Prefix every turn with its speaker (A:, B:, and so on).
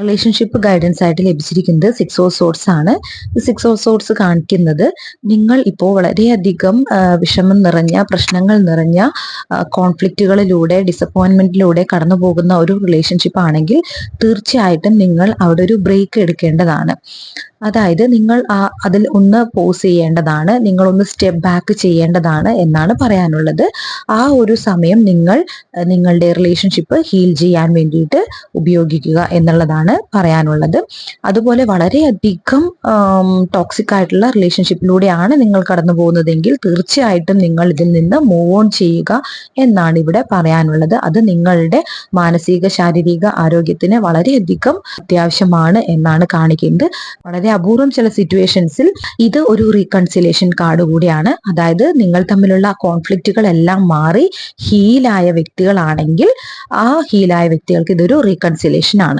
A: Relationship guidance ആയിട്ട് ലഭിച്ചിരിക്കുന്നത് 6 of sorts ആണ്. 6 ഓഫ് സോർട്സ് കാണിക്കുന്നത് നിങ്ങൾ ഇപ്പോൾ വളരെയധികം വിഷമം നിറഞ്ഞ, പ്രശ്നങ്ങൾ നിറഞ്ഞ കോൺഫ്ലിക്റ്റുകളിലൂടെ, ഡിസപ്പോയിൻമെന്റിലൂടെ കടന്നു പോകുന്ന ഒരു റിലേഷൻഷിപ്പ് ആണെങ്കിൽ തീർച്ചയായിട്ടും നിങ്ങൾ അവിടെ ഒരു ബ്രേക്ക് എടുക്കേണ്ടതാണ്. അതായത് നിങ്ങൾ അതിൽ ഒന്ന് പോസ് ചെയ്യേണ്ടതാണ്, നിങ്ങൾ ഒന്ന് സ്റ്റെപ്പ് ബാക്ക് ചെയ്യേണ്ടതാണ് എന്നാണ് പറയാനുള്ളത്. ആ ഒരു സമയം നിങ്ങൾ നിങ്ങളുടെ റിലേഷൻഷിപ്പ് ഹീൽ ചെയ്യാൻ വേണ്ടിയിട്ട് ഉപയോഗിക്കുക എന്നുള്ളതാണ് പറയാനുള്ളത്. അതുപോലെ വളരെയധികം ടോക്സിക് ആയിട്ടുള്ള റിലേഷൻഷിപ്പിലൂടെയാണ് നിങ്ങൾ കടന്നു പോകുന്നതെങ്കിൽ തീർച്ചയായിട്ടും നിങ്ങൾ ഇതിൽ നിന്ന് മൂവ് ഓൺ ചെയ്യുക എന്നാണ് ഇവിടെ പറയാനുള്ളത്. അത് നിങ്ങളുടെ മാനസിക, ശാരീരിക ആരോഗ്യത്തിന് വളരെയധികം അത്യാവശ്യമാണ് എന്നാണ് കാണിക്കുന്നത്. വളരെ അപൂർവം ചില സിറ്റുവേഷൻസിൽ ഇത് ഒരു റീകൺസിലേഷൻ കാർഡ് കൂടിയാണ്. അതായത് നിങ്ങൾ തമ്മിലുള്ള കോൺഫ്ലിക്റ്റുകളെല്ലാം മാറി ഹീലായ വ്യക്തികളാണെങ്കിൽ ആ ഹീലായ വ്യക്തികൾക്ക് ഇതൊരു റീകൺസിലേഷൻ ആണ്.